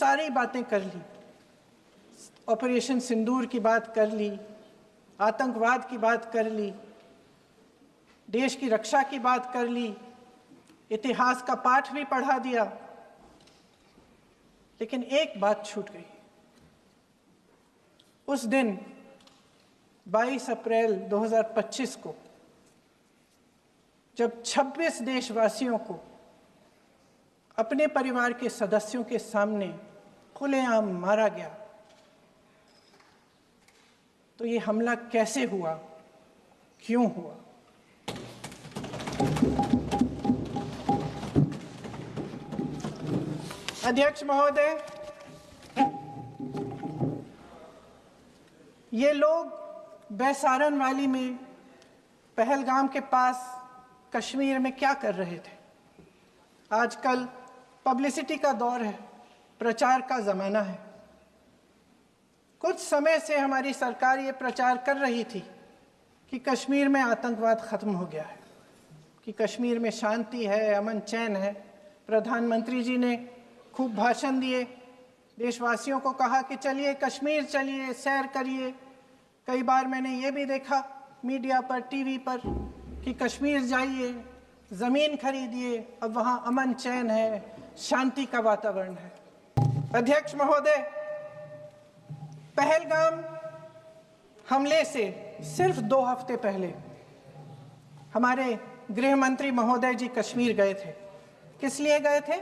सारी बातें कर ली, ऑपरेशन सिंदूर की बात कर ली, आतंकवाद की बात कर ली, देश की रक्षा की बात कर ली, इतिहास का पाठ भी पढ़ा दिया, लेकिन एक बात छूट गई। उस दिन 22 अप्रैल 2025 को जब 26 देशवासियों को अपने परिवार के सदस्यों के सामने खुलेआम मारा गया, तो ये हमला कैसे हुआ, क्यों हुआ? अध्यक्ष महोदय, ये लोग बैसारन वैली में, पहलगाम के पास कश्मीर में क्या कर रहे थे? आजकल पब्लिसिटी का दौर है, प्रचार का ज़माना है। कुछ समय से हमारी सरकार ये प्रचार कर रही थी कि कश्मीर में आतंकवाद ख़त्म हो गया है, कि कश्मीर में शांति है, अमन चैन है। प्रधानमंत्री जी ने खूब भाषण दिए, देशवासियों को कहा कि चलिए कश्मीर चलिए, सैर करिए। कई बार मैंने ये भी देखा मीडिया पर, टीवी पर कि कश्मीर जाइए, ज़मीन खरीदिए, अब वहाँ अमन चैन है, शांति का वातावरण है। अध्यक्ष महोदय, पहलगाम हमले से सिर्फ 2 हफ्ते पहले हमारे गृह मंत्री महोदय जी कश्मीर गए थे। किस लिए गए थे?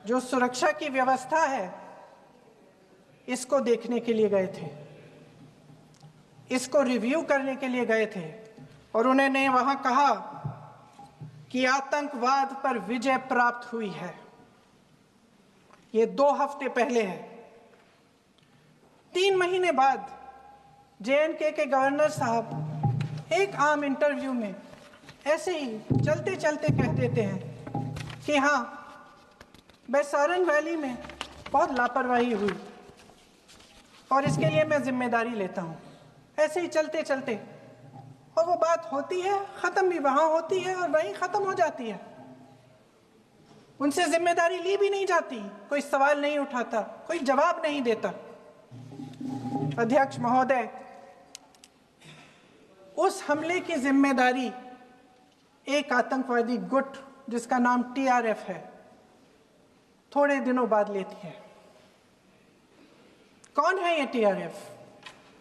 जो सुरक्षा की व्यवस्था है, इसको देखने के लिए गए थे, इसको रिव्यू करने के लिए गए थे, और उन्होंने वहां कहा कि आतंकवाद पर विजय प्राप्त हुई है। ये 2 हफ्ते पहले है। 3 महीने बाद JNK के गवर्नर साहब एक आम इंटरव्यू में ऐसे ही चलते चलते कह देते हैं कि हाँ, बैसारन वैली में बहुत लापरवाही हुई और इसके लिए मैं जिम्मेदारी लेता हूँ। ऐसे ही चलते चलते, और वो बात होती है, ख़त्म भी वहाँ होती है और वहीं ख़त्म हो जाती है। उनसे जिम्मेदारी ली भी नहीं जाती, कोई सवाल नहीं उठाता, कोई जवाब नहीं देता। अध्यक्ष महोदय, उस हमले की जिम्मेदारी एक आतंकवादी गुट जिसका नाम TRF है, थोड़े दिनों बाद लेती है। कौन है ये TRF?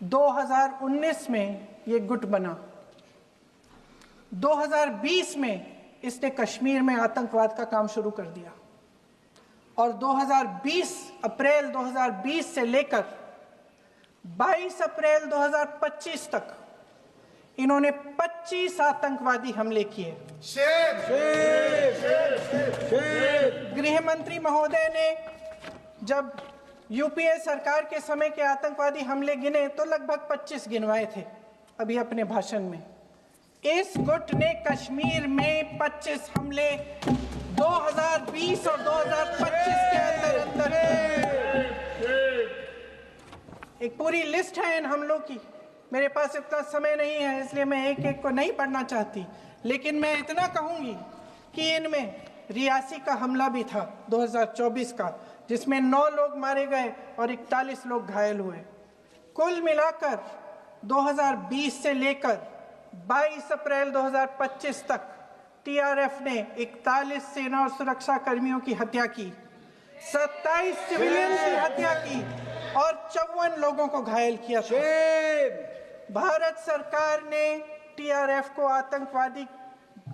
2019 में ये गुट बना। 2020 में इसने कश्मीर में आतंकवाद का काम शुरू कर दिया, और 2020 अप्रैल 2020 से लेकर 22 अप्रैल 2025 तक इन्होंने 25 आतंकवादी हमले किए। गृह मंत्री महोदय ने जब UPA सरकार के समय के आतंकवादी हमले गिने तो लगभग 25 गिनवाए थे अभी अपने भाषण में। इस गुट ने कश्मीर में 25 हमले 2020 और 2025 के अंदर एक पूरी लिस्ट है इन हमलों की। मेरे पास इतना समय नहीं है, इसलिए मैं एक एक को नहीं पढ़ना चाहती, लेकिन मैं इतना कहूंगी कि इनमें रियासी का हमला भी था 2024 का, जिसमें 9 लोग मारे गए और 41 लोग घायल हुए। कुल मिलाकर 2020 से लेकर 22 अप्रैल 2025 तक TRF ने 41 सेना और सुरक्षा कर्मियों की हत्या की, 27 सिविलियन की हत्या की और 54 लोगों को घायल किया था। भारत सरकार ने TRF को आतंकवादी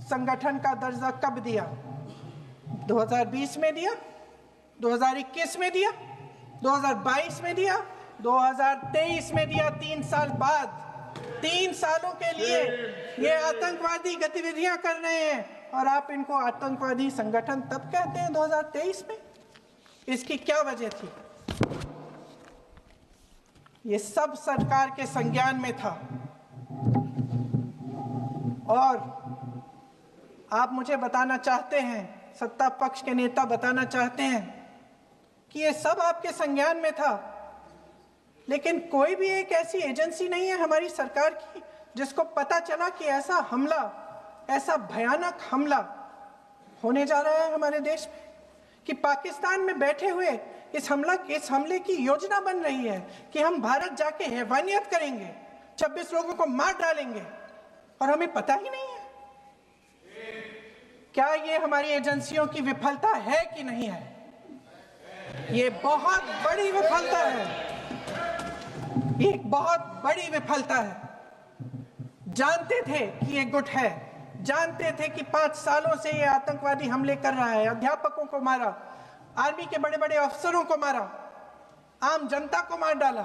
संगठन का दर्जा कब दिया? 2020 में दिया, 2021 में दिया, 2022 में दिया, 2023 में दिया। 3 साल बाद, 3 सालों के लिए ये आतंकवादी गतिविधियां कर रहे हैं, और आप इनको आतंकवादी संगठन तब कहते हैं 2023 में? इसकी क्या वजह थी? ये सब सरकार के संज्ञान में था, और आप मुझे बताना चाहते हैं, सत्ता पक्ष के नेता बताना चाहते हैं कि ये सब आपके संज्ञान में था, लेकिन कोई भी एक ऐसी एजेंसी नहीं है हमारी सरकार की जिसको पता चला कि ऐसा हमला, ऐसा भयानक हमला होने जा रहा है हमारे देश में, कि पाकिस्तान में बैठे हुए इस हमले की योजना बन रही है कि हम भारत जाके हैवानियत करेंगे, 26 लोगों को मार डालेंगे और हमें पता ही नहीं है। क्या ये हमारी एजेंसियों की विफलता है कि नहीं है? ये बहुत बड़ी विफलता है, ये एक बहुत बड़ी विफलता है। जानते थे कि ये गुट है, जानते थे कि 5 सालों से ये आतंकवादी हमले कर रहा है, अध्यापकों को मारा, आर्मी के बड़े बड़े अफसरों को मारा, आम जनता को मार डाला,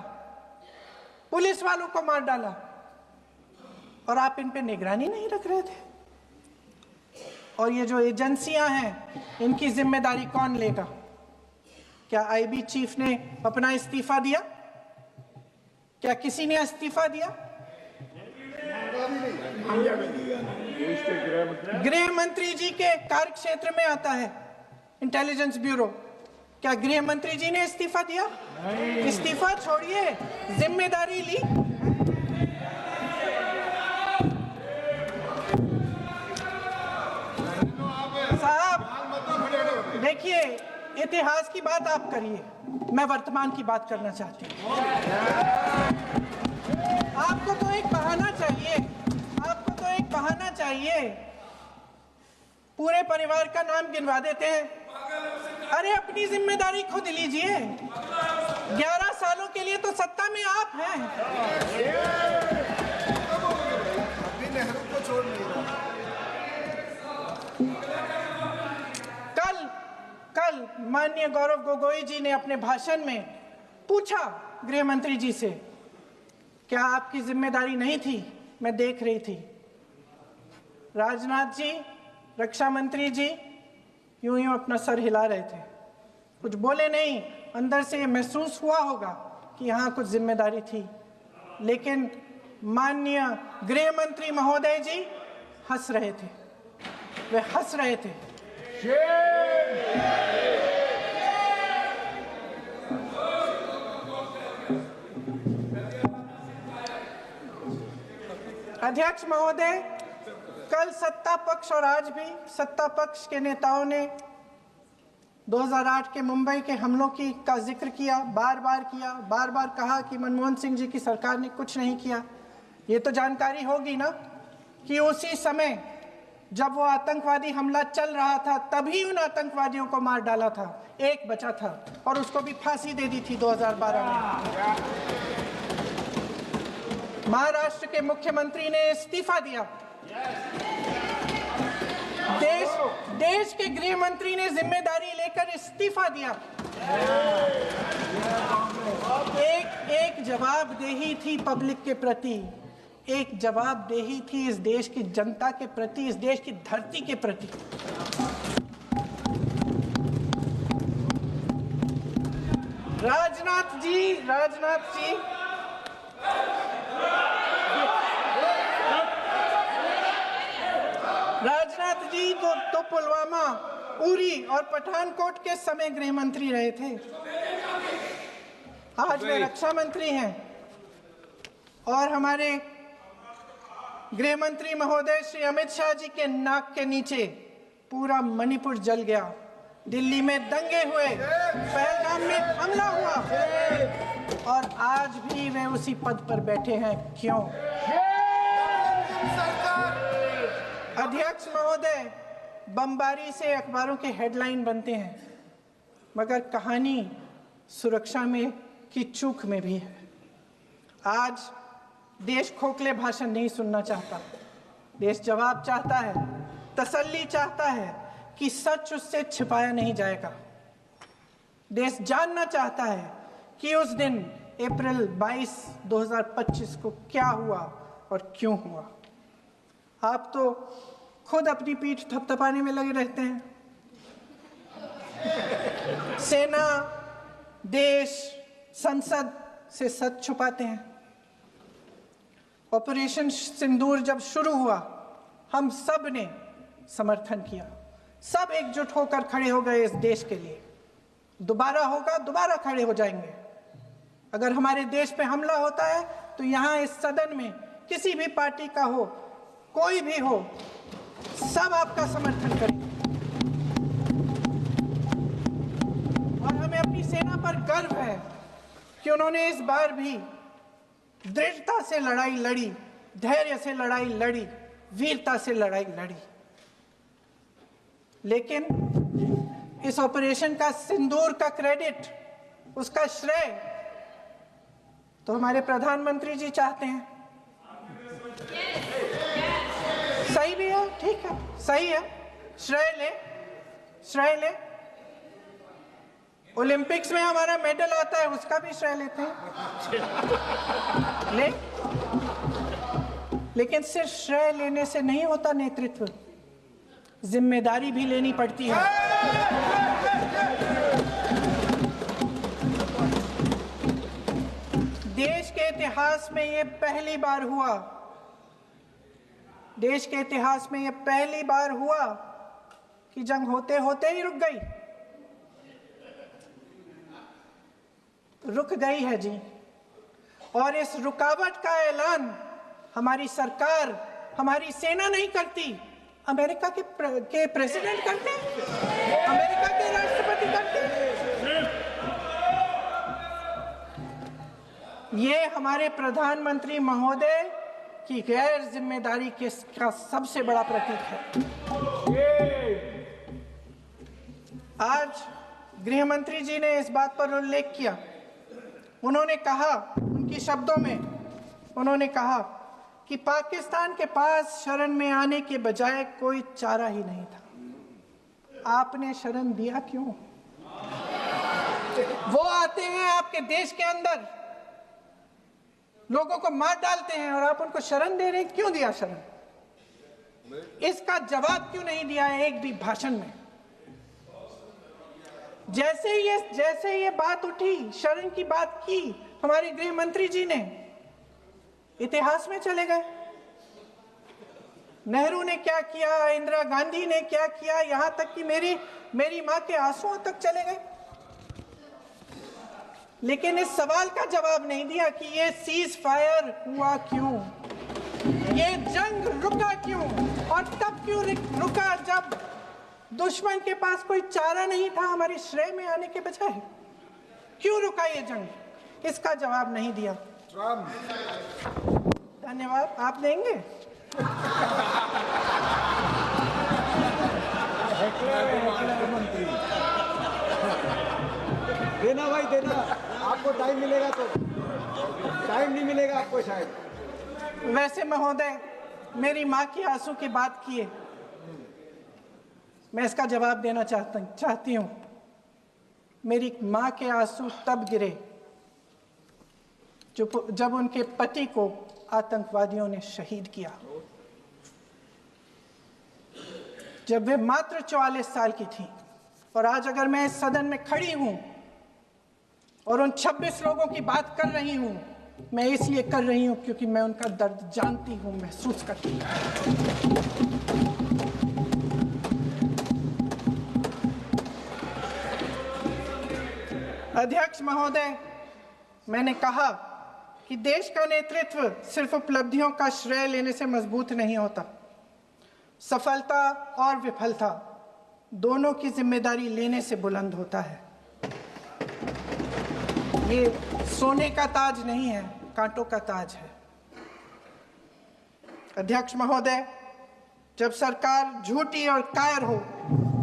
पुलिस वालों को मार डाला, और आप इन पे निगरानी नहीं रख रहे थे। और ये जो एजेंसियां हैं, इनकी जिम्मेदारी कौन लेगा? क्या आईबी चीफ ने अपना इस्तीफा दिया? क्या किसी ने इस्तीफा दिया? गृह मंत्री जी के कार्य क्षेत्र में आता है इंटेलिजेंस ब्यूरो। क्या गृह मंत्री जी ने इस्तीफा दिया? इस्तीफा छोड़िए, जिम्मेदारी ली। साहब देखिए, इतिहास की बात आप करिए, मैं वर्तमान की बात करना चाहती हूँ। आपको तो एक बहाना चाहिए, आपको तो एक बहाना चाहिए। पूरे परिवार का नाम गिनवा देते हैं। अरे अपनी जिम्मेदारी खुद लीजिए। 11 सालों के लिए तो सत्ता में आप हैं। कल माननीय गौरव गोगोई जी ने अपने भाषण में पूछा गृह मंत्री जी से, क्या आपकी जिम्मेदारी नहीं थी? मैं देख रही थी। राजनाथ जी, रक्षा मंत्री जी यूं यूं अपना सर हिला रहे थे, कुछ बोले नहीं। अंदर से महसूस हुआ होगा कि यहाँ कुछ जिम्मेदारी थी, लेकिन माननीय गृह मंत्री महोदय जी हंस रहे थे, वे हंस रहे थे। अध्यक्ष महोदय, कल सत्ता पक्ष और आज भी सत्ता पक्ष के नेताओं ने 2008 के मुंबई के हमलों का जिक्र किया, बार बार कहा कि मनमोहन सिंह जी की सरकार ने कुछ नहीं किया। ये तो जानकारी होगी ना कि उसी समय जब वो आतंकवादी हमला चल रहा था, तभी उन आतंकवादियों को मार डाला था। एक बचा था और उसको भी फांसी दे दी थी 2012 में। महाराष्ट्र के मुख्यमंत्री ने इस्तीफा दिया। देश के गृह मंत्री ने जिम्मेदारी लेकर इस्तीफा दिया। एक जवाबदेही थी पब्लिक के प्रति, एक जवाबदेही थी इस देश की जनता के प्रति, इस देश की धरती के प्रति। राजनाथ जी तो पुलवामा, उरी और पठानकोट के समय गृह मंत्री रहे थे। आज वे रक्षा मंत्री हैं और हमारे गृह मंत्री महोदय श्री अमित शाह जी के नाक के नीचे पूरा मणिपुर जल गया, दिल्ली में दंगे हुए, पहलगाम में हमला हुआ और आज भी वे उसी पद पर बैठे हैं। क्यों? अध्यक्ष महोदय, बमबारी से अखबारों के हेडलाइन बनते हैं, मगर कहानी सुरक्षा में की चूक में भी है। आज देश खोखले भाषण नहीं सुनना चाहता, देश जवाब चाहता है, तसल्ली चाहता है कि सच उससे छिपाया नहीं जाएगा। देश जानना चाहता है कि उस दिन अप्रैल 22, 2025 को क्या हुआ और क्यों हुआ। आप तो खुद अपनी पीठ थपथपाने में लगे रहते हैं। सेना, देश, संसद से सच छुपाते हैं। ऑपरेशन सिंदूर जब शुरू हुआ, हम सब ने समर्थन किया, सब एकजुट होकर खड़े हो गए इस देश के लिए। दोबारा होगा, दोबारा खड़े हो जाएंगे। अगर हमारे देश पे हमला होता है तो यहाँ इस सदन में किसी भी पार्टी का हो, कोई भी हो, सब आपका समर्थन करेंगे और हमें अपनी सेना पर गर्व है कि उन्होंने इस बार भी दृढ़ता से लड़ाई लड़ी, धैर्य से लड़ाई लड़ी, वीरता से लड़ाई लड़ी। लेकिन इस ऑपरेशन का सिंदूर का क्रेडिट, उसका श्रेय तो हमारे प्रधानमंत्री जी चाहते हैं। सही भी है, ठीक है, सही है, श्रेय ले। ओलंपिक्स में हमारा मेडल आता है, उसका भी श्रेय लेते हैं। लेकिन सिर्फ श्रेय लेने से नहीं होता नेतृत्व, जिम्मेदारी भी लेनी पड़ती है। देश के इतिहास में ये पहली बार हुआ, देश के इतिहास में ये पहली बार हुआ कि जंग होते होते ही रुक गई है जी। और इस रुकावट का ऐलान हमारी सरकार, हमारी सेना नहीं करती, अमेरिका के प्रेसिडेंट करते हैं, अमेरिका के राष्ट्रपति करते हैं। ये हमारे प्रधानमंत्री महोदय की गैर जिम्मेदारी का सबसे बड़ा प्रतीक है। आज गृह मंत्री जी ने इस बात पर उल्लेख किया। उन्होंने कहा, उनके शब्दों में उन्होंने कहा कि पाकिस्तान के पास शरण में आने के बजाय कोई चारा ही नहीं था। आपने शरण दिया क्यों? वो आते हैं आपके देश के अंदर, लोगों को मार डालते हैं और आप उनको शरण दे रहे हैं। क्यों दिया शरण? इसका जवाब क्यों नहीं दिया है एक भी भाषण में? जैसे ये बात उठी, शरण की बात की, हमारे गृह मंत्री जी ने इतिहास में चले गए। नेहरू ने क्या किया, इंदिरा गांधी ने क्या किया, यहां तक कि मेरी मां के आंसुओं तक चले गए। लेकिन इस सवाल का जवाब नहीं दिया कि ये सीज फायर हुआ क्यों, ये जंग रुका क्यों, और तब क्यों रुका जब दुश्मन के पास कोई चारा नहीं था हमारे श्रेय में आने के बजाय। क्यों रुका ये जंग? इसका जवाब नहीं दिया। धन्यवाद। आप देंगे? देना भाई देना, आपको टाइम मिलेगा तो। टाइम नहीं मिलेगा आपको शायद। वैसे महोदय, मेरी माँ की आंसू की बात किए, मैं इसका जवाब देना चाहती हूँ। मेरी माँ के आंसू तब गिरे जब उनके पति को आतंकवादियों ने शहीद किया, जब वे मात्र 44 साल की थी। और आज अगर मैं इस सदन में खड़ी हूं और उन 26 लोगों की बात कर रही हूं, मैं इसलिए कर रही हूं क्योंकि मैं उनका दर्द जानती हूं, महसूस करती हूं। अध्यक्ष महोदय, मैंने कहा कि देश का नेतृत्व सिर्फ उपलब्धियों का श्रेय लेने से मजबूत नहीं होता। सफलता और विफलता दोनों की जिम्मेदारी लेने से बुलंद होता है। ये सोने का ताज नहीं है, कांटों का ताज है। अध्यक्ष महोदय, जब सरकार झूठी और कायर हो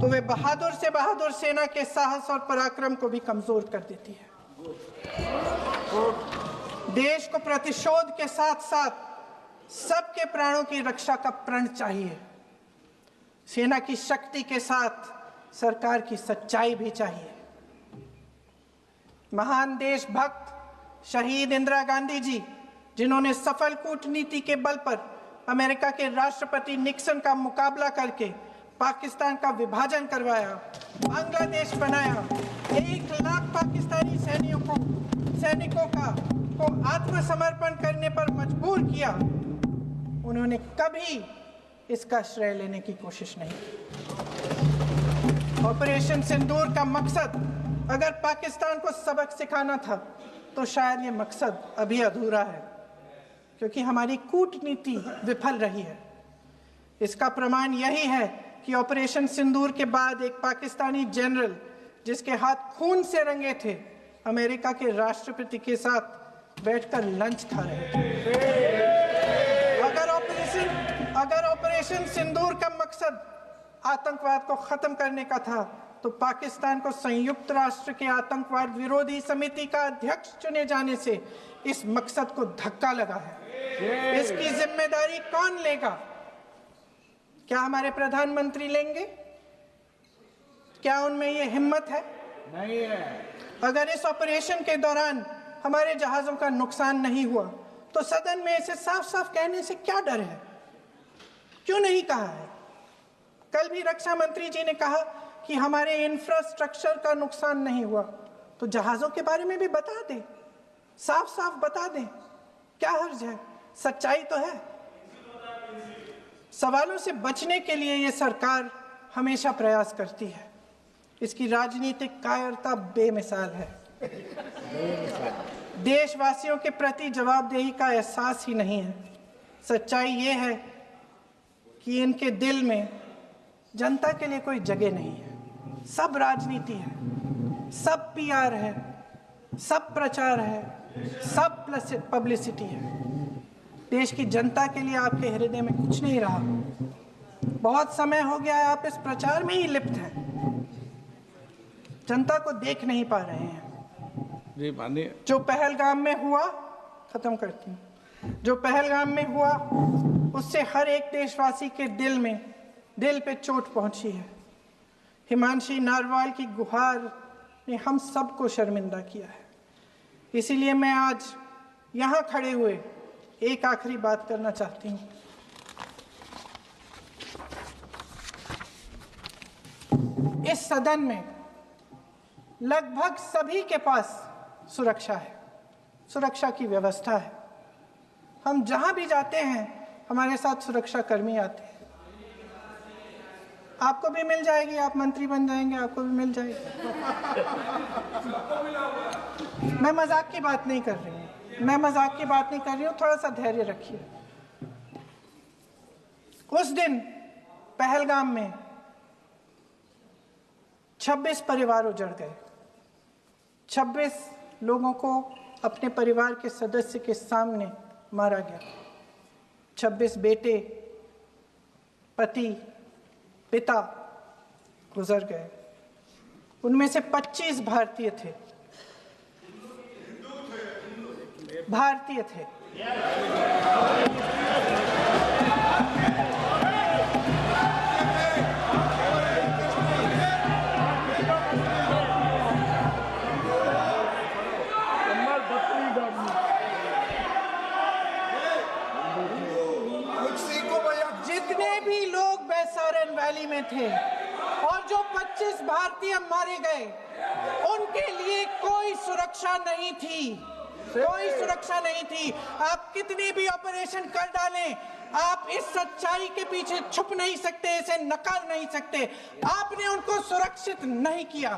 तो वे बहादुर से बहादुर सेना के साहस और पराक्रम को भी कमजोर कर देती है। देश को प्रतिशोध के साथ साथ सबके प्राणों की रक्षा का प्रण चाहिए। सेना की शक्ति के साथ सरकार की सच्चाई भी चाहिए। महान देशभक्त शहीद इंदिरा गांधी जी, जिन्होंने सफल कूटनीति के बल पर अमेरिका के राष्ट्रपति निक्सन का मुकाबला करके पाकिस्तान का विभाजन करवाया, बांग्लादेश बनाया, 1 लाख पाकिस्तानी सैनिकों को आत्मसमर्पण करने पर मजबूर किया, उन्होंने कभी इसका श्रेय लेने की कोशिश नहीं की। ऑपरेशन सिंदूर का मकसद अगर पाकिस्तान को सबक सिखाना था तो शायद ये मकसद अभी अधूरा है, क्योंकि हमारी कूटनीति विफल रही है। इसका प्रमाण यही है कि ऑपरेशन सिंदूर के बाद एक पाकिस्तानी जनरल, जिसके हाथ खून से रंगे थे, अमेरिका के राष्ट्रपति के साथ बैठकर लंच खा रहे थे। अगर ऑपरेशन सिंदूर का मकसद आतंकवाद को खत्म करने का था, तो पाकिस्तान को संयुक्त राष्ट्र के आतंकवाद विरोधी समिति का अध्यक्ष चुने जाने से इस मकसद को धक्का लगा है। इसकी जिम्मेदारी कौन लेगा? क्या हमारे प्रधानमंत्री लेंगे? क्या उनमें ये हिम्मत है? नहीं है। अगर इस ऑपरेशन के दौरान हमारे जहाजों का नुकसान नहीं हुआ, तो सदन में इसे साफ साफ कहने से क्या डर है? क्यों नहीं कहा है? कल भी रक्षा मंत्री जी ने कहा कि हमारे इंफ्रास्ट्रक्चर का नुकसान नहीं हुआ, तो जहाजों के बारे में भी बता दें, साफ साफ बता दें, क्या हर्ज है? सच्चाई तो है। सवालों से बचने के लिए ये सरकार हमेशा प्रयास करती है। इसकी राजनीतिक कायरता बेमिसाल है। देशवासियों के प्रति जवाबदेही का एहसास ही नहीं है। सच्चाई ये है कि इनके दिल में जनता के लिए कोई जगह नहीं है। सब राजनीति है, सब पीआर है, सब प्रचार है, सब पब्लिसिटी है। देश की जनता के लिए आपके हृदय में कुछ नहीं रहा। बहुत समय हो गया है आप इस प्रचार में ही लिप्त हैं, जनता को देख नहीं पा रहे हैं। जी मानिए। जो पहलगाम में हुआ, खत्म करती हूँ, जो पहलगाम में हुआ उससे हर एक देशवासी के दिल पे चोट पहुंची है। हिमांशी नारवाल की गुहार ने हम सबको शर्मिंदा किया है। इसीलिए मैं आज यहाँ खड़े हुए एक आखिरी बात करना चाहती हूँ। इस सदन में लगभग सभी के पास सुरक्षा है, सुरक्षा की व्यवस्था है। हम जहां भी जाते हैं हमारे साथ सुरक्षा कर्मी आते हैं। आपको भी मिल जाएगी, आप मंत्री बन जाएंगे, आपको भी मिल जाएगी। मैं मजाक की बात नहीं कर रही हूँ, थोड़ा सा धैर्य रखिए। उस दिन पहलगाम में 26 परिवार उजड़ गए। 26 लोगों को अपने परिवार के सदस्य के सामने मारा गया। 26 बेटे, पति, पिता गुजर गए। उनमें से 25 भारतीय थे। जितने भी लोग बैसारन वैली में थे और जो 25 भारतीय मारे गए, उनके लिए कोई सुरक्षा नहीं थी। आप कितने भी ऑपरेशन कर डालें, आप इस सच्चाई के पीछे छुप नहीं सकते, इसे नकार नहीं सकते। आपने उनको सुरक्षित नहीं किया।